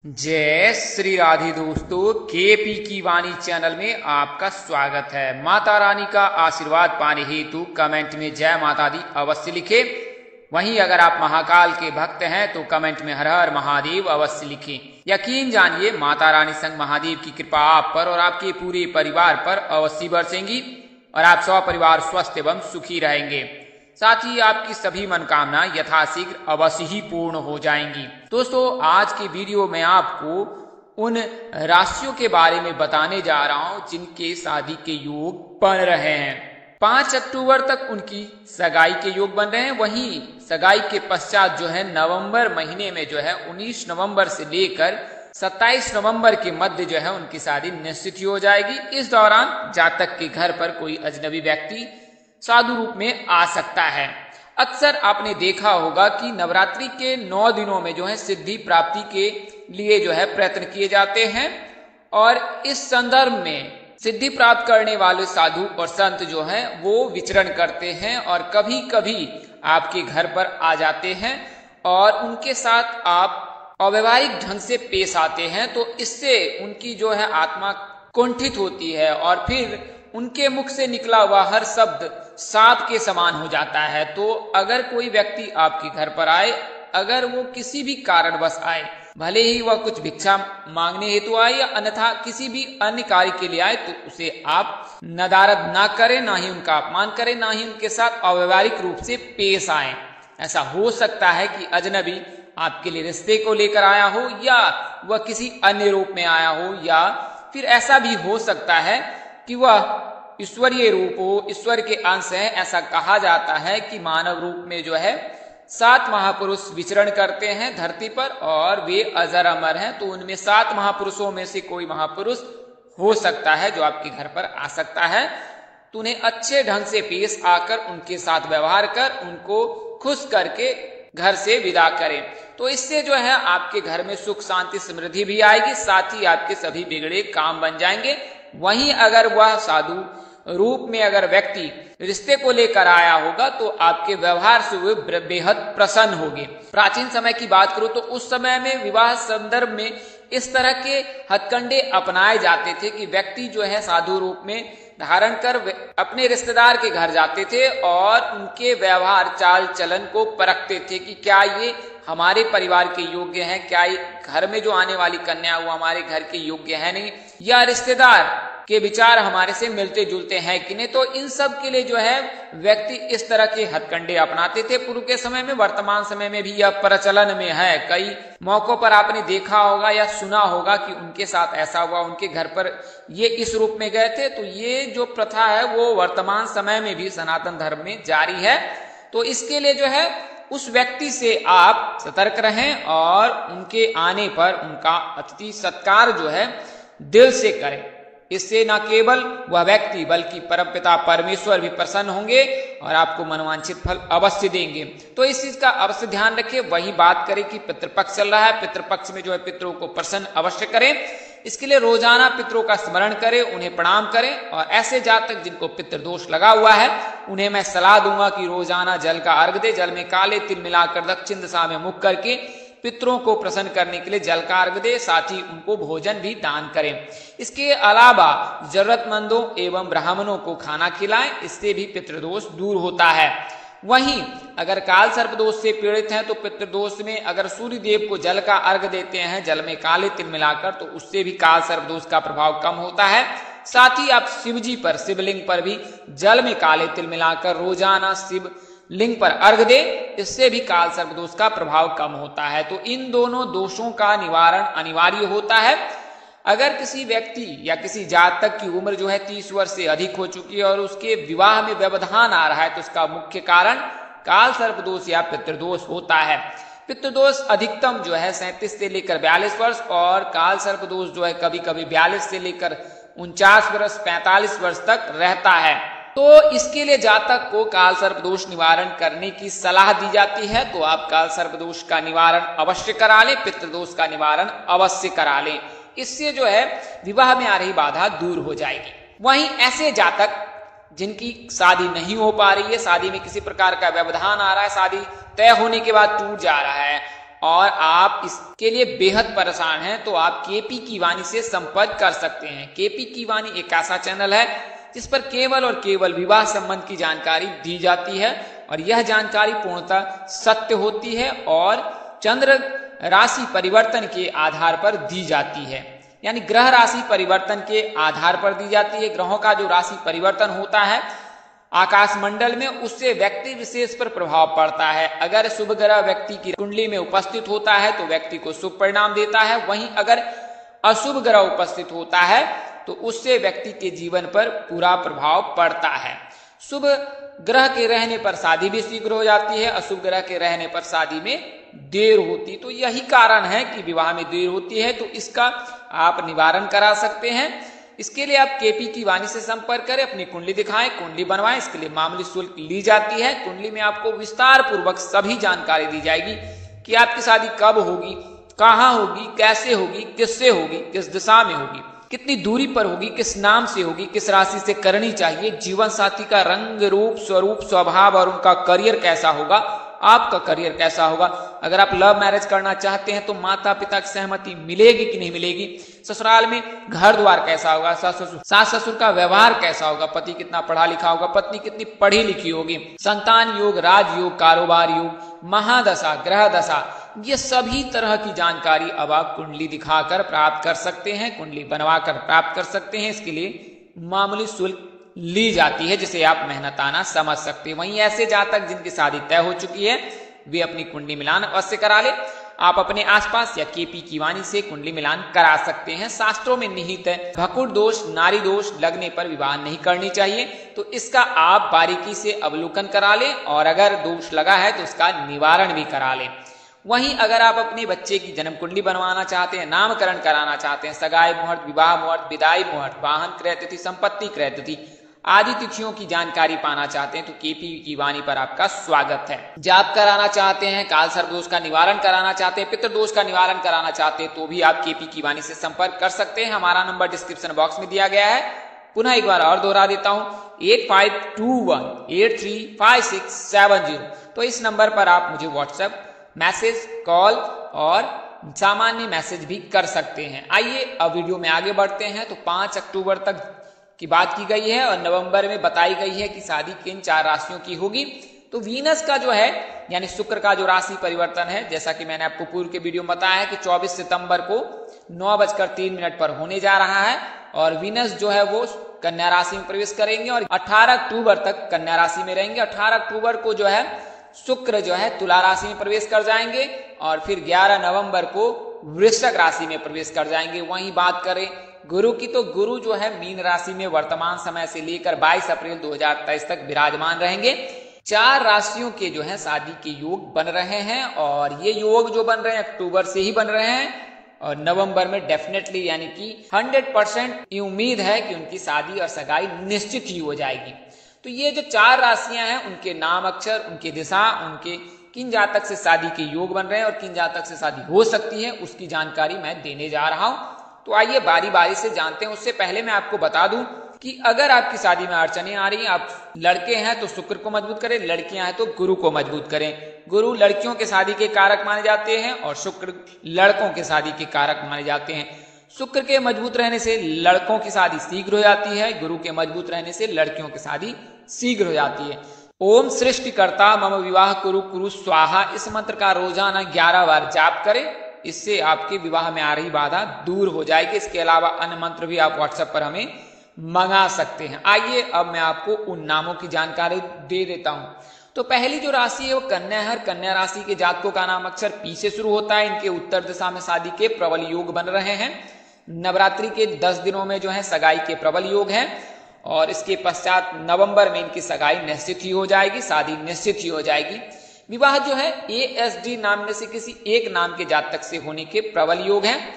जय श्री राधे दोस्तों, केपी की वाणी चैनल में आपका स्वागत है। माता रानी का आशीर्वाद पाने हेतु कमेंट में जय माता दी अवश्य लिखें। वहीं अगर आप महाकाल के भक्त हैं तो कमेंट में हर हर महादेव अवश्य लिखें। यकीन जानिए माता रानी संग महादेव की कृपा आप पर और आपके पूरे परिवार पर अवश्य बरसेंगी और आप सपरिवार स्वस्थ एवं सुखी रहेंगे। साथ ही आपकी सभी मनोकामना यथाशीघ्र अवश्य ही पूर्ण हो जाएंगी। दोस्तों, आज की वीडियो में आपको उन राशियों के बारे में बताने जा रहा हूं जिनके शादी के योग बन रहे हैं। 5 अक्टूबर तक उनकी सगाई के योग बन रहे हैं। वहीं सगाई के पश्चात जो है नवंबर महीने में जो है 19 नवंबर से लेकर 27 नवंबर के मध्य जो है उनकी शादी निश्चित ही हो जाएगी। इस दौरान जातक के घर पर कोई अजनबी व्यक्ति साधु रूप में आ सकता है। अक्सर आपने देखा होगा कि नवरात्रि के 9 दिनों में जो है सिद्धि प्राप्ति के लिए जो है प्रयत्न किए जाते हैं और इस संदर्भ में सिद्धि प्राप्त करने वाले साधु और संत जो हैं वो विचरण करते हैं और कभी कभी आपके घर पर आ जाते हैं और उनके साथ आप अव्यवहारिक ढंग से पेश आते हैं, तो इससे उनकी जो है आत्मा कुंठित होती है और फिर उनके मुख से निकला हुआ हर शब्द सांप के समान हो जाता है। तो अगर कोई व्यक्ति आपके घर पर आए, अगर वो किसी भी कारणवश आए, भले ही वह कुछ भिक्षा मांगने हेतु आए या अन्यथा किसी भी अन्य कार्य के लिए आए, तो उसे आप नदारद ना करें, ना ही उनका अपमान करें, ना ही उनके साथ अव्यवहारिक रूप से पेश आए। ऐसा हो सकता है कि अजनबी आपके लिए रिश्ते को लेकर आया हो या वह किसी अन्य रूप में आया हो, या फिर ऐसा भी हो सकता है कि वह ईश्वरीय रूप हो, ईश्वर के अंश है। ऐसा कहा जाता है कि मानव रूप में जो है 7 महापुरुष विचरण करते हैं धरती पर और वे अजर अमर हैं। तो उनमें 7 महापुरुषों में से कोई महापुरुष हो सकता है जो आपके घर पर आ सकता है। तो उन्हें अच्छे ढंग से पेश आकर उनके साथ व्यवहार कर उनको खुश करके घर से विदा करें। तो इससे जो है आपके घर में सुख शांति समृद्धि भी आएगी, साथ ही आपके सभी बिगड़े काम बन जाएंगे। वहीं अगर वह साधु रूप में अगर व्यक्ति रिश्ते को लेकर आया होगा तो आपके व्यवहार से वे बेहद प्रसन्न होंगे। प्राचीन समय की बात करूं तो उस समय में विवाह संदर्भ में इस तरह के हथकंडे अपनाए जाते थे कि व्यक्ति जो है साधु रूप में धारण कर अपने रिश्तेदार के घर जाते थे और उनके व्यवहार चाल चलन को परखते थे कि क्या ये हमारे परिवार के योग्य हैं, क्या घर में जो आने वाली कन्या वो हमारे घर के योग्य है नहीं, या रिश्तेदार के विचार हमारे से मिलते जुलते हैं कि नहीं। तो इन सब के लिए जो है व्यक्ति इस तरह के हथकंडे अपनाते थे पूर्व के समय में। वर्तमान समय में भी यह प्रचलन में है। कई मौकों पर आपने देखा होगा या सुना होगा कि उनके साथ ऐसा हुआ, उनके घर पर ये इस रूप में गए थे। तो ये जो प्रथा है वो वर्तमान समय में भी सनातन धर्म में जारी है। तो इसके लिए जो है उस व्यक्ति से आप सतर्क रहें और उनके आने पर उनका अतिथि सत्कार जो है दिल से करें। इससे न केवल वह व्यक्ति बल्कि परमपिता परमेश्वर भी प्रसन्न होंगे और आपको मनोवांछित फल अवश्य देंगे। तो इस चीज का अवश्य ध्यान रखें। वही बात करें कि पितृपक्ष चल रहा है, पितृपक्ष में जो है पितरों को प्रसन्न अवश्य करें। इसके लिए रोजाना पितरों का स्मरण करें, उन्हें प्रणाम करें। और ऐसे जातक जिनको पितृदोष लगा हुआ है उन्हें मैं सलाह दूंगा कि रोजाना जल का अर्घ दे। जल में काले तिल मिलाकर दक्षिण दिशा में मुख करके पितरों को प्रसन्न करने के लिए जल का अर्घ दे, साथ ही उनको भोजन भी दान करें। इसके अलावा जरूरतमंदों एवं ब्राह्मणों को खाना खिलाएं, इससे भी पितृदोष दूर होता है। वहीं अगर काल सर्प दोष से पीड़ित हैं तो पितृदोष में अगर सूर्य देव को जल का अर्घ देते हैं जल में काले तिल मिलाकर, तो उससे भी काल सर्प दोष का प्रभाव कम होता है। साथ ही आप शिव जी पर, शिवलिंग पर भी जल में काले तिल मिलाकर रोजाना शिव लिंग पर अर्घ दे, इससे भी काल सर्प दोष का प्रभाव कम होता है। तो इन दोनों दोषों का निवारण अनिवार्य होता है। अगर किसी व्यक्ति या किसी जातक की उम्र जो है 30 वर्ष से अधिक हो चुकी है और उसके विवाह में व्यवधान आ रहा है तो इसका मुख्य कारण काल सर्प दोष या पितृदोष होता है। पितृदोष अधिकतम जो है 37 से लेकर 42 वर्ष और काल सर्प दोष जो है कभी कभी 42 से लेकर 49 वर्ष 45 वर्ष तक रहता है। तो इसके लिए जातक को काल सर्प दोष निवारण करने की सलाह दी जाती है। तो आप काल सर्प दोष का निवारण अवश्य करा लें, पितृदोष का निवारण अवश्य करा लें। इससे जो है विवाह में आ रही बाधा दूर हो जाएगी। वहीं ऐसे जातक जिनकी शादी नहीं हो पा रही है, शादी में किसी प्रकार का व्यवधान आ रहा है, शादी तय होने के बाद टूट जा रहा है और आप इसके लिए बेहद परेशान हैं तो आप केपी की वाणी से संपर्क कर सकते हैं। केपी की वाणी एक ऐसा चैनल है जिस पर केवल और केवल विवाह संबंध की जानकारी दी जाती है और यह जानकारी पूर्णतः सत्य होती है और चंद्र राशि परिवर्तन के आधार पर दी जाती है, यानी ग्रह राशि परिवर्तन के आधार पर दी जाती है। ग्रहों का जो राशि परिवर्तन होता है आकाश मंडल में, उससे व्यक्ति विशेष पर प्रभाव पड़ता है। अगर शुभ ग्रह व्यक्ति की कुंडली में उपस्थित होता है तो व्यक्ति को शुभ परिणाम देता है, वहीं अगर अशुभ ग्रह उपस्थित होता है तो उससे व्यक्ति के जीवन पर पूरा प्रभाव पड़ता है। शुभ ग्रह के रहने पर शादी भी शीघ्र हो जाती है, अशुभ ग्रह के रहने पर शादी में देर होती, तो यही कारण है कि विवाह में देर होती है। तो इसका आप निवारण करा सकते हैं। इसके लिए आप केपी की वाणी से संपर्क करें, अपनी कुंडली दिखाएं, कुंडली बनवाएं। इसके लिए मामूली शुल्क ली जाती है। कुंडली में आपको विस्तार पूर्वक सभी जानकारी दी जाएगी कि आपकी शादी कब होगी, कहाँ होगी, कैसे होगी, किससे होगी, किस दिशा में होगी, कितनी दूरी पर होगी, किस नाम से होगी, किस राशि से करनी चाहिए, जीवन साथी का रंग रूप स्वरूप स्वभाव और उनका करियर कैसा होगा, आपका करियर कैसा होगा। अगर आप लव मैरिज करना चाहते हैं तो माता पिता की सहमति मिलेगी कि नहीं मिलेगी, ससुराल में घर द्वार कैसा होगा, सास ससुर का व्यवहार कैसा होगा, पति कितना पढ़ा लिखा होगा, पत्नी कितनी पढ़ी लिखी होगी, संतान योग, राजयोग, कारोबार योग, महादशा, ग्रह दशा, ये सभी तरह की जानकारी अब आप कुंडली दिखाकर प्राप्त कर सकते हैं, कुंडली बनवाकर प्राप्त कर सकते हैं। इसके लिए मामूली शुल्क ली जाती है जिसे आप मेहनताना समझ सकते हैं। वहीं ऐसे जातक जिनकी शादी तय हो चुकी है वे अपनी कुंडली मिलान अवश्य करा ले। आप अपने आसपास या केपी की वाणी से कुंडली मिलान करा सकते हैं। शास्त्रों में निहित है भकुर दोष, नारी दोष लगने पर विवाह नहीं करनी चाहिए, तो इसका आप बारीकी से अवलोकन करा लें और अगर दोष लगा है तो उसका निवारण भी करा लें। वहीं अगर आप अपने बच्चे की जन्म कुंडली बनवाना चाहते हैं, नामकरण कराना चाहते हैं, सगाई मुहूर्त, विवाह मुहूर्त, विदाई मुहूर्त, वाहन क्रय तिथि, संपत्ति क्रय तिथि आदि तिथियों की जानकारी पाना चाहते हैं तो केपी की वाणी पर आपका स्वागत है। जाप कराना चाहते हैं, काल सर्प दोष का निवारण कराना चाहते हैं, पितृदोष का निवारण कराना चाहते हैं तो भी आप केपी की वाणी से संपर्क कर सकते हैं। हमारा नंबर डिस्क्रिप्शन बॉक्स में दिया गया है। पुनः एक बार और दोहरा देता हूं, 8521835670। तो इस नंबर पर आप मुझे व्हाट्सएप मैसेज, कॉल और सामान्य मैसेज भी कर सकते हैं। आइए अब वीडियो में आगे बढ़ते हैं। तो 5 अक्टूबर तक की बात की गई है और नवंबर में बताई गई है कि शादी किन 4 राशियों की होगी। तो वीनस का जो है यानी शुक्र का जो राशि परिवर्तन है, जैसा कि मैंने आपको पूर्व के वीडियो में बताया है कि 24 सितंबर को 9:03 पर होने जा रहा है और वीनस जो है वो कन्या राशि में प्रवेश करेंगे और 18 अक्टूबर तक कन्या राशि में रहेंगे। 18 अक्टूबर को जो है शुक्र जो है तुला राशि में प्रवेश कर जाएंगे और फिर 11 नवंबर को वृश्चिक राशि में प्रवेश कर जाएंगे। वहीं बात करें गुरु की तो गुरु जो है मीन राशि में वर्तमान समय से लेकर 22 अप्रैल 2023 तक विराजमान रहेंगे। 4 राशियों के जो है शादी के योग बन रहे हैं और ये योग जो बन रहे हैं अक्टूबर से ही बन रहे हैं और नवंबर में डेफिनेटली यानी कि 100% ये उम्मीद है कि उनकी शादी और सगाई निश्चित ही हो जाएगी। तो ये जो 4 राशियां हैं उनके नाम अक्षर, उनकी दिशा, उनके किन जातक से शादी के योग बन रहे हैं और किन जातक से शादी हो सकती है उसकी जानकारी मैं देने जा रहा हूं। तो आइए बारी बारी से जानते हैं। उससे पहले मैं आपको बता दूं कि अगर आपकी शादी में अड़चने आ रही हैं, आप लड़के हैं तो शुक्र को मजबूत करें, लड़कियां हैं तो गुरु को मजबूत करें। गुरु लड़कियों के शादी के कारक माने जाते हैं और शुक्र लड़कों के शादी के कारक माने जाते हैं। शुक्र के मजबूत रहने से लड़कों की शादी शीघ्र हो जाती है, गुरु के मजबूत रहने से लड़कियों की शादी शीघ्र हो जाती है। ओम सृष्टिकर्ता मम विवाह कुरु कुरु स्वाहा, इस मंत्र का रोजाना 11 बार जाप करें, इससे आपके विवाह में आ रही बाधा दूर हो जाएगी। इसके अलावा अन्य मंत्र भी आप व्हाट्सएप पर हमें मंगा सकते हैं। आइए अब मैं आपको उन नामों की जानकारी दे देता हूं। तो पहली जो राशि है वो कन्या है। कन्या राशि के जातकों का नाम अक्षर पी से शुरू होता है। इनके उत्तर दिशा में शादी के प्रबल योग बन रहे हैं। नवरात्रि के 10 दिनों में जो है सगाई के प्रबल योग है और इसके पश्चात नवंबर में इनकी सगाई निश्चित ही हो जाएगी, शादी निश्चित ही हो जाएगी। विवाह जो है ASD नाम में से किसी एक नाम के जातक से होने के प्रबल योग हैं।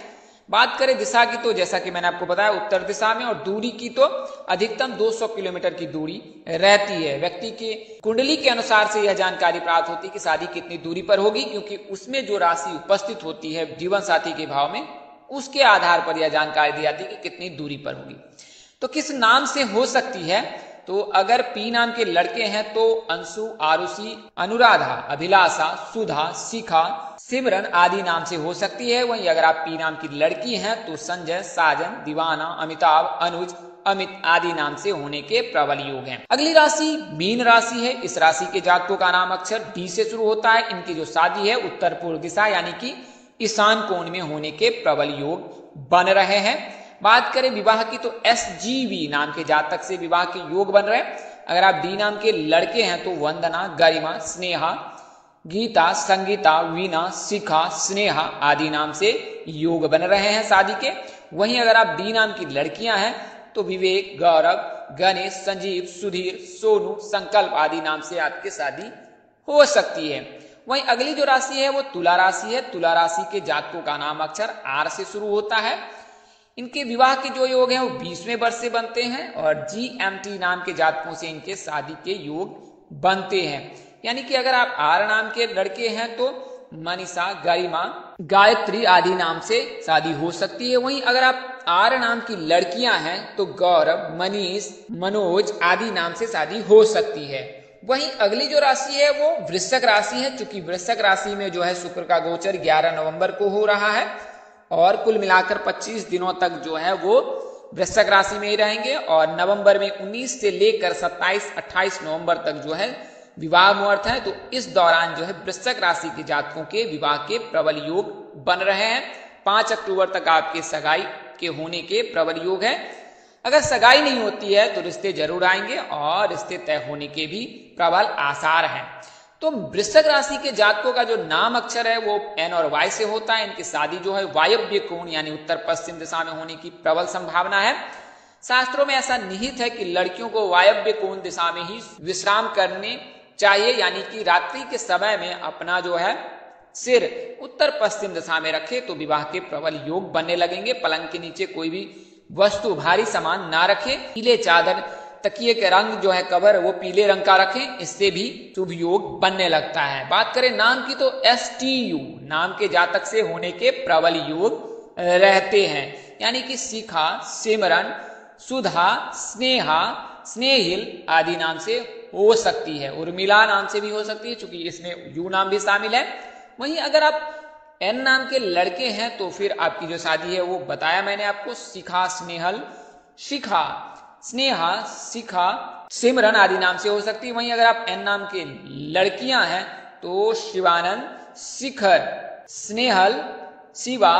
बात करें दिशा की तो जैसा कि मैंने आपको बताया उत्तर दिशा में, और दूरी की तो अधिकतम 200 किलोमीटर की दूरी रहती है। व्यक्ति के कुंडली के अनुसार से यह जानकारी प्राप्त होती है कि शादी कितनी दूरी पर होगी, क्योंकि उसमें जो राशि उपस्थित होती है जीवन साथी के भाव में, उसके आधार पर यह जानकारी दी जाती है कि कितनी दूरी पर होगी। तो किस नाम से हो सकती है, तो अगर पी नाम के लड़के हैं तो अंशु, आरुषि, अनुराधा, अभिलाषा, सुधा, शिखा, सिमरन आदि नाम से हो सकती है। वहीं अगर आप पी नाम की लड़की हैं तो संजय, साजन, दीवाना, अमिताभ, अनुज, अमित आदि नाम से होने के प्रबल योग हैं। अगली राशि मीन राशि है। इस राशि के जातकों का नाम अक्षर डी से शुरू होता है। इनकी जो शादी है उत्तर पूर्व दिशा यानी कि ईशान कोण में होने के प्रबल योग बन रहे हैं। बात करें विवाह की तो SGV नाम के जातक से विवाह के योग बन रहे हैं। अगर आप डी नाम के लड़के हैं तो वंदना, गरिमा, स्नेहा, गीता, संगीता, वीना, शिखा, स्नेहा आदि नाम से योग बन रहे हैं शादी के। वहीं अगर आप डी नाम की लड़कियां हैं तो विवेक, गौरव, गणेश, संजीव, सुधीर, सोनू, संकल्प आदि नाम से आपकी शादी हो सकती है। वहीं अगली जो राशि है वो तुला राशि है। तुला राशि के जातकों का नाम अक्षर आर से शुरू होता है। इनके विवाह के जो योग हैं वो 20वें वर्ष से बनते हैं और GMT नाम के जातकों से इनके शादी के योग बनते हैं। यानी कि अगर आप आर नाम के लड़के हैं तो मनीषा, गरिमा, गायत्री आदि नाम से शादी हो सकती है। वहीं अगर आप आर नाम की लड़कियां हैं तो गौरव, मनीष, मनोज आदि नाम से शादी हो सकती है। वहीं अगली जो राशि है वो वृश्चिक राशि है। चूंकि वृश्चिक राशि में जो है शुक्र का गोचर 11 नवंबर को हो रहा है और कुल मिलाकर 25 दिनों तक जो है वो वृश्चिक राशि में ही रहेंगे और नवंबर में 19 से लेकर 27-28 नवंबर तक जो है विवाह मुहूर्त है। तो इस दौरान जो है वृश्चिक राशि के जातकों के विवाह के प्रबल योग बन रहे हैं। 5 अक्टूबर तक आपके सगाई के होने के प्रबल योग है। अगर सगाई नहीं होती है तो रिश्ते जरूर आएंगे और रिश्ते तय होने के भी प्रबल आसार हैं। तो वृश्चिक राशि के जातकों का जो नाम अक्षर है वो N और Y से होता है। इनकी शादी जो है वायव्य कोण यानी उत्तर पश्चिम दिशा में होने की प्रबल संभावना है। शास्त्रों में ऐसा निहित है कि लड़कियों को वायव्य कोण दिशा में ही विश्राम करने चाहिए, यानी कि रात्रि के समय में अपना जो है सिर उत्तर पश्चिम दिशा में रखे तो विवाह के प्रबल योग बनने लगेंगे। पलंग के नीचे कोई भी वस्तु भारी सामान ना रखें। पीले चादर, तकिए के रंग जो है कवर वो पीले रंग का रखें, इससे भी शुभ योग बनने लगता है। बात करें नाम की तो STU नाम के जातक से होने के प्रबल योग रहते हैं। यानी कि शिखा, सिमरन, सुधा, स्नेहा, स्नेहिल आदि नाम से हो सकती है। उर्मिला नाम से भी हो सकती है चूंकि इसमें यू नाम भी शामिल है। वहीं अगर आप N नाम के लड़के हैं तो फिर आपकी जो शादी है वो बताया मैंने आपको शिखा, स्नेहल, शिखा, स्नेहा, शिखा, सिमरन आदि नाम से हो सकती है। वहीं अगर आप N नाम के लड़कियां हैं तो शिवानंद, शिखर, स्नेहल, शिवा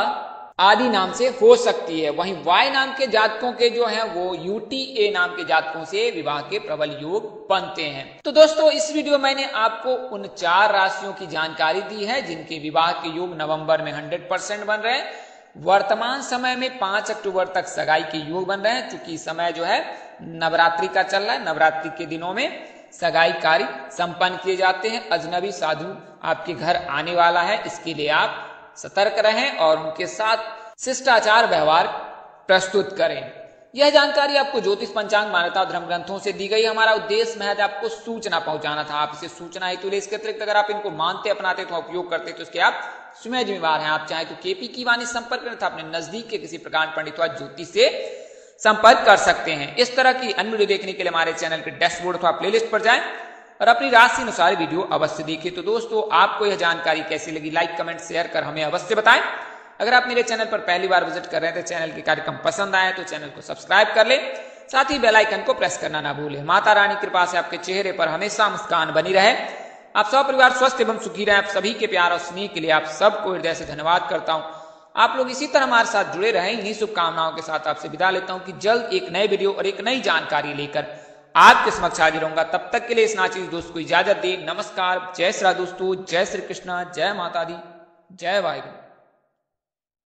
आदि नाम से हो सकती है। वहीं Y नाम के जातकों के जो हैं वो UTA नाम के जातकों से विवाह के प्रबल योग बनते हैं। तो दोस्तों इस वीडियो में मैंने आपको उन 4 राशियों की जानकारी दी है जिनके विवाह के योग नवंबर में 100% बन रहे हैं। वर्तमान समय में 5 अक्टूबर तक सगाई के योग बन रहे हैं। चूंकि समय जो है नवरात्रि का चल रहा है, नवरात्रि के दिनों में सगाई कार्य संपन्न किए जाते हैं। अजनबी साधु आपके घर आने वाला है, इसके लिए आप सतर्क रहें और उनके साथ शिष्टाचार व्यवहार प्रस्तुत करें। यह जानकारी आपको ज्योतिष, पंचांग, मान्यता और धर्म ग्रंथों से दी गई। हमारा उद्देश्य महज आपको सूचना पहुंचाना था। आप इसे सूचना हेतु ले, इसके अतिरिक्त अगर आप इनको मानते, अपनाते तो उपयोग करते तो इसके आप स्वयं जिम्मेवार हैं। आप चाहे तो KP की वाणी संपर्क करें, अपने नजदीक के किसी प्रकार पंडित व ज्योतिष से संपर्क कर सकते हैं। इस तरह की अन्य वीडियो देखने के लिए हमारे चैनल के डैशबोर्ड अथवा प्लेलिस्ट पर जाएं और अपनी राशि अनुसार वीडियो अवश्य देखें। तो दोस्तों आपको यह जानकारी कैसी लगी, लाइक, कमेंट, शेयर कर हमें अवश्य बताएं। अगर आप मेरे चैनल पर पहली बार विजिट कर रहे हैं तो चैनल के कार्यक्रम पसंद आए तो चैनल को सब्सक्राइब कर ले, साथ ही बेल आइकन को प्रेस करना ना भूलें। माता रानी कृपा से आपके चेहरे पर हमेशा मुस्कान बनी रहे। आप सब परिवार स्वस्थ एवं सुखी रहे। आप सभी के प्यार और स्नेह के लिए आप सबको हृदय से धन्यवाद करता हूँ। आप लोग इसी तरह हमारे साथ जुड़े रहें। इन्हीं शुभकामनाओं के साथ आपसे विदा लेता हूँ कि जल्द एक नए वीडियो और एक नई जानकारी लेकर आपके समक्ष हाजिर रहूंगा। तब तक के लिए इस नाचीज दोस्त को इजाजत दे। नमस्कार, जय श्री राधे दोस्तों, जय श्री कृष्णा, जय माता दी, जय वाहिगुरु।